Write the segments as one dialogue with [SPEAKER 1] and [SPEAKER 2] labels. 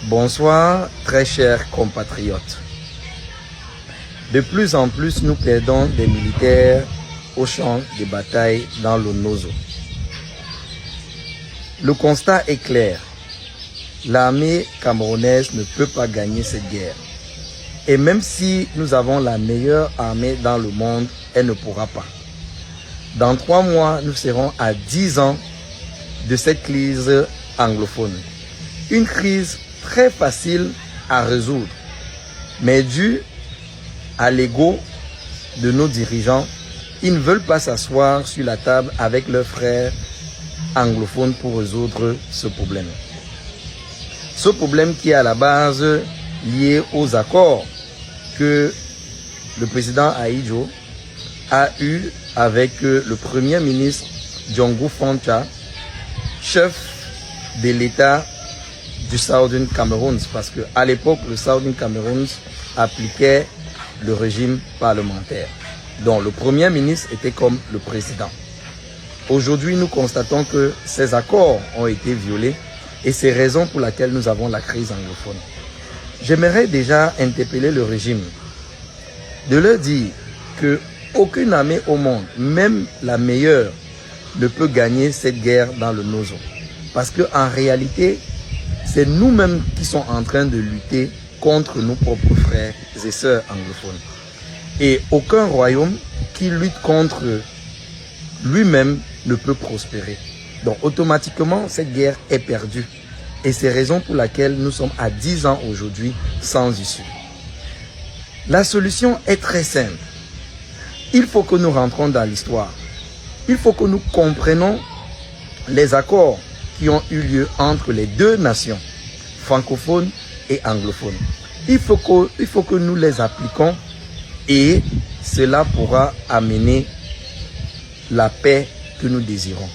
[SPEAKER 1] Bonsoir, très chers compatriotes. De plus en plus, nous perdons des militaires au champ de bataille dans le Nozo. Le constat est clair. L'armée camerounaise ne peut pas gagner cette guerre. Et même si nous avons la meilleure armée dans le monde, elle ne pourra pas. Dans 3 mois, nous serons à 10 ans de cette crise anglophone. Une crise très facile à résoudre, mais due à l'ego de nos dirigeants, ils ne veulent pas s'asseoir sur la table avec leurs frères anglophones pour résoudre ce problème. Ce problème qui est à la base lié aux accords que le président Ahidjo a eu avec le premier ministre Diongo Fanta, chef de l'État du Southern Cameroun, parce qu'à l'époque, le Southern Cameroun appliquait le régime parlementaire. Donc le premier ministre était comme le président. Aujourd'hui, nous constatons que ces accords ont été violés et c'est raison pour laquelle nous avons la crise anglophone. J'aimerais déjà interpeller le régime de leur dire que aucune armée au monde, même la meilleure, ne peut gagner cette guerre dans le Nozo. Parce qu'en réalité, c'est nous-mêmes qui sommes en train de lutter contre nos propres frères et sœurs anglophones. Et aucun royaume qui lutte contre lui-même ne peut prospérer. Donc automatiquement, cette guerre est perdue. Et c'est raison pour laquelle nous sommes à 10 ans aujourd'hui sans issue. La solution est très simple. Il faut que nous rentrons dans l'histoire. Il faut que nous comprenions les accords qui ont eu lieu entre les deux nations, francophones et anglophones. Il faut que nous les appliquions et cela pourra amener la paix que nous désirons.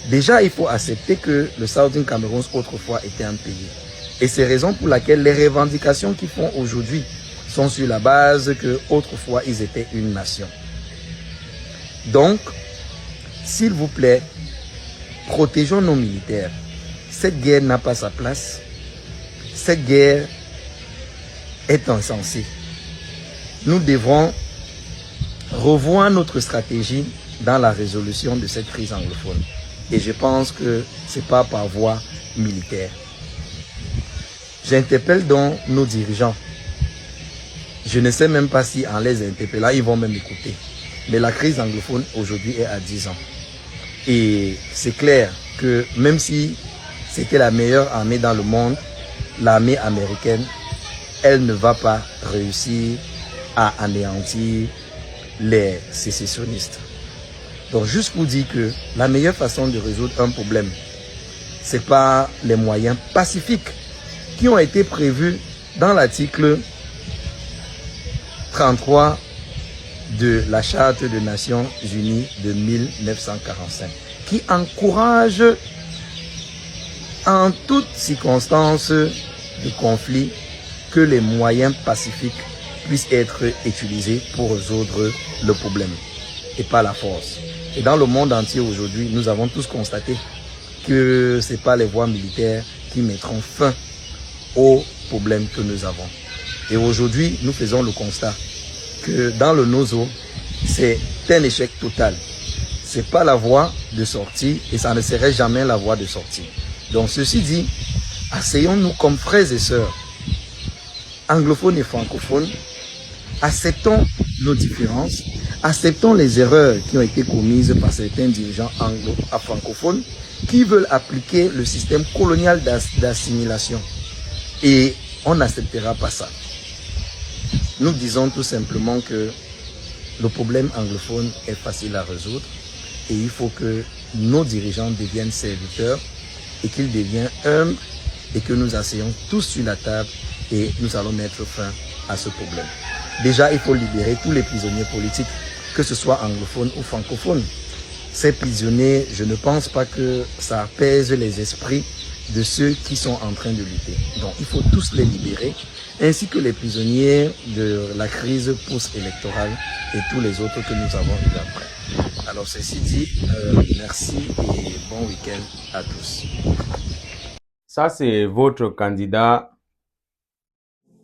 [SPEAKER 1] Déjà, il faut accepter que le Southern Cameroun autrefois était un pays. Et c'est raison pour laquelle les revendications qu'ils font aujourd'hui sont sur la base que autrefois ils étaient une nation. Donc, s'il vous plaît, protégeons nos militaires. Cette guerre n'a pas sa place. Cette guerre est insensée. Nous devrons revoir notre stratégie dans la résolution de cette crise anglophone. Et je pense que ce n'est pas par voie militaire. J'interpelle donc nos dirigeants. Je ne sais même pas si en les interpellant, ils vont même écouter. Mais la crise anglophone aujourd'hui est à 10 ans. Et c'est clair que même si c'était la meilleure armée dans le monde, l'armée américaine, elle ne va pas réussir à anéantir les sécessionnistes. Donc juste pour dire que la meilleure façon de résoudre un problème, c'est par les moyens pacifiques qui ont été prévus dans l'article 33 de la Charte des Nations Unies de 1945, qui encourage en toutes circonstances de conflit que les moyens pacifiques puissent être utilisés pour résoudre le problème et pas la force. Et dans le monde entier aujourd'hui, nous avons tous constaté que ce n'est pas les voies militaires qui mettront fin aux problèmes que nous avons. Et aujourd'hui, nous faisons le constat que dans le Nozo, c'est un échec total. Ce n'est pas la voie de sortie et ça ne serait jamais la voie de sortie. Donc ceci dit, asseyons-nous comme frères et sœurs, anglophones et francophones, acceptons nos différences, acceptons les erreurs qui ont été commises par certains dirigeants anglo-francophones qui veulent appliquer le système colonial d'assimilation. Et on n'acceptera pas ça. Nous disons tout simplement que le problème anglophone est facile à résoudre et il faut que nos dirigeants deviennent serviteurs et qu'ils deviennent humbles et que nous asseyons tous sur la table et nous allons mettre fin à ce problème. Déjà, il faut libérer tous les prisonniers politiques, que ce soit anglophones ou francophones. Ces prisonniers, je ne pense pas que ça apaise les esprits de ceux qui sont en train de lutter. Donc, il faut tous les libérer, ainsi que les prisonniers de la crise post-électorale et tous les autres que nous avons eu après. Alors, ceci dit, merci et bon week-end à tous.
[SPEAKER 2] Ça, c'est votre candidat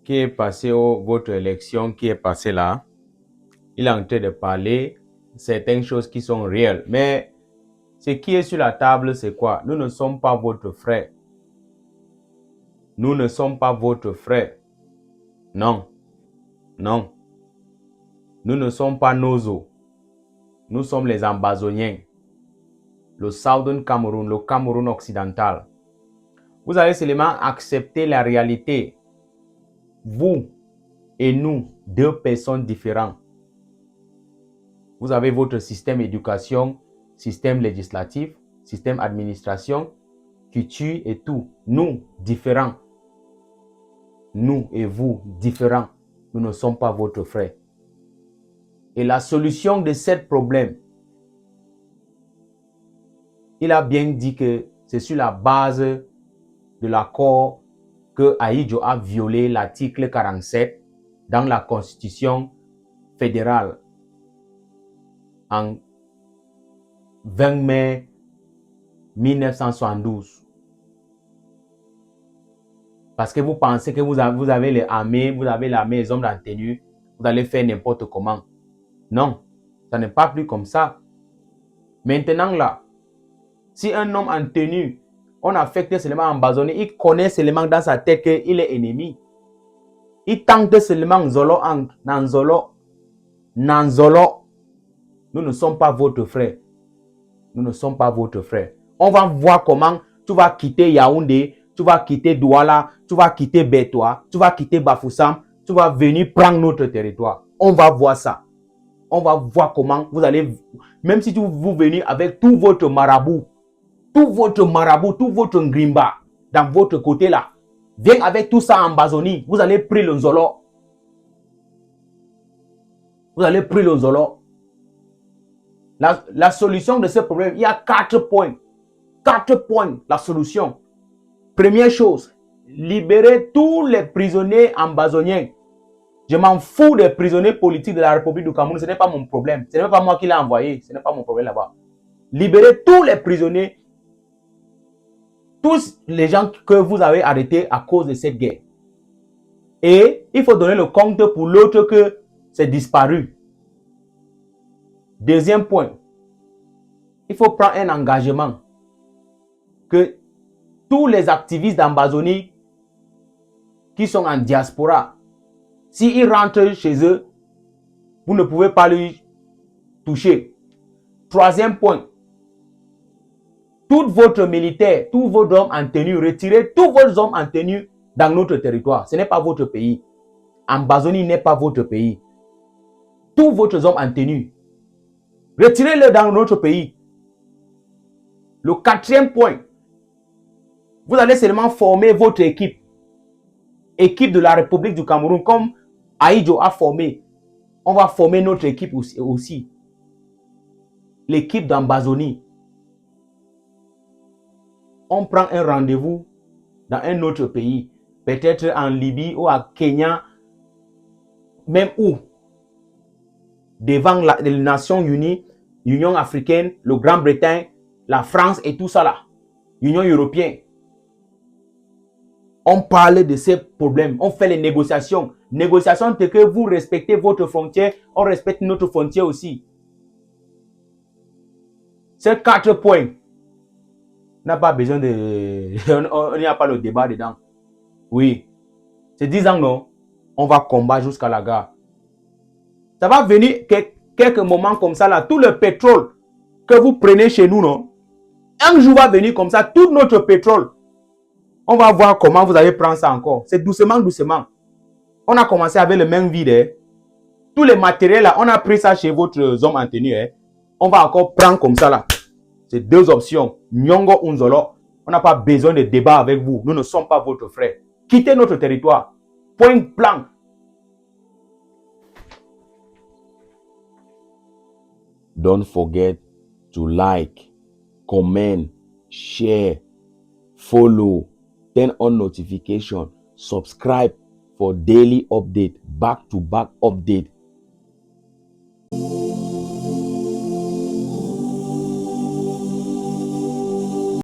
[SPEAKER 2] qui est passé votre élection, qui est passé là. Il est en train de parler certaines choses qui sont réelles. Mais ce qui est sur la table, c'est quoi? Nous ne sommes pas votre frère. Nous ne sommes pas votre frère. Non. Non. Nous ne sommes pas Nozo. Nous sommes les Ambazoniens. Le Southern Cameroun, le Cameroun occidental. Vous allez seulement accepter la réalité. Vous et nous, deux personnes différentes. Vous avez votre système éducation, système législatif, système administration, culture et tout. Nous, différents. Nous et vous, différents. Nous ne sommes pas votre frère. Et la solution de ce problème, il a bien dit que c'est sur la base de l'accord que Ahidjo a violé l'article 47 dans la Constitution fédérale en 20 mai 1972. Parce que vous pensez que vous avez les armées, vous avez l'armée, les hommes en tenue, vous allez faire n'importe comment. Non, ça n'est pas plus comme ça. Maintenant là, si un homme en tenue, on affecte seulement Ambazonian, il connaît seulement dans sa tête qu'il est ennemi. Il tente seulement Nzolo, Nanzolo. Nous ne sommes pas votre frère. Nous ne sommes pas votre frère. On va voir comment tu vas quitter Yaoundé, tu vas quitter Douala, tu vas quitter Betoua, tu vas quitter Bafoussam, tu vas venir prendre notre territoire. On va voir ça. On va voir comment vous allez, même si vous venez avec tout votre marabout, tout votre ngrimba dans votre côté là, viens avec tout ça en Ambazonie, vous allez prendre le Nzolo. Vous allez prendre le Nzolo. La solution de ce problème, il y a 4 points. 4 points, la solution. Première chose, libérer tous les prisonniers ambazoniens. Je m'en fous des prisonniers politiques de la République du Cameroun. Ce n'est pas mon problème. Ce n'est pas moi qui l'ai envoyé. Ce n'est pas mon problème là-bas. Libérer tous les prisonniers. Tous les gens que vous avez arrêtés à cause de cette guerre. Et il faut donner le compte pour l'autre que c'est disparu. Deuxième point. Il faut prendre un engagement. Que tous les activistes d'Ambazonie qui sont en diaspora, s'ils rentrent chez eux, vous ne pouvez pas lui toucher. Troisième point. Tous votre militaires, tous vos hommes en tenue, retirez tous vos hommes en tenue dans notre territoire. Ce n'est pas votre pays. Ambazonie n'est pas votre pays. Tous vos hommes en tenue, retirez-les dans notre pays. Le quatrième point. Vous allez seulement former votre équipe. Équipe de la République du Cameroun, comme Ahidjo a formé. On va former notre équipe aussi. L'équipe d'Ambazonie. On prend un rendez-vous dans un autre pays. Peut-être en Libye ou à Kenya. Même où. Devant les Nations Unies, l'Union africaine, le Grande-Bretagne, la France et tout ça là. L'Union européenne. On parle de ces problèmes. On fait les négociations. Négociations, c'est que vous respectez votre frontière. On respecte notre frontière aussi. Ces 4 points. On n'a pas besoin de... On n'y a pas le débat dedans. Oui. C'est 10 ans, non? On va combattre jusqu'à la gare. Ça va venir quelques moments comme ça là. Tout le pétrole que vous prenez chez nous, non? Un jour va venir comme ça. Tout notre pétrole. On va voir comment vous allez prendre ça encore. C'est doucement, doucement. On a commencé avec le même vide. Hein. Tous les matériels là, on a pris ça chez votre homme en tenue. Hein. On va encore prendre comme ça là. C'est 2 options. Nyongo ou Nzolo. On n'a pas besoin de débat avec vous. Nous ne sommes pas votre frère. Quittez notre territoire. Point blanc. Don't forget to like, comment, share, follow. Turn on notification, subscribe for daily update, back-to-back update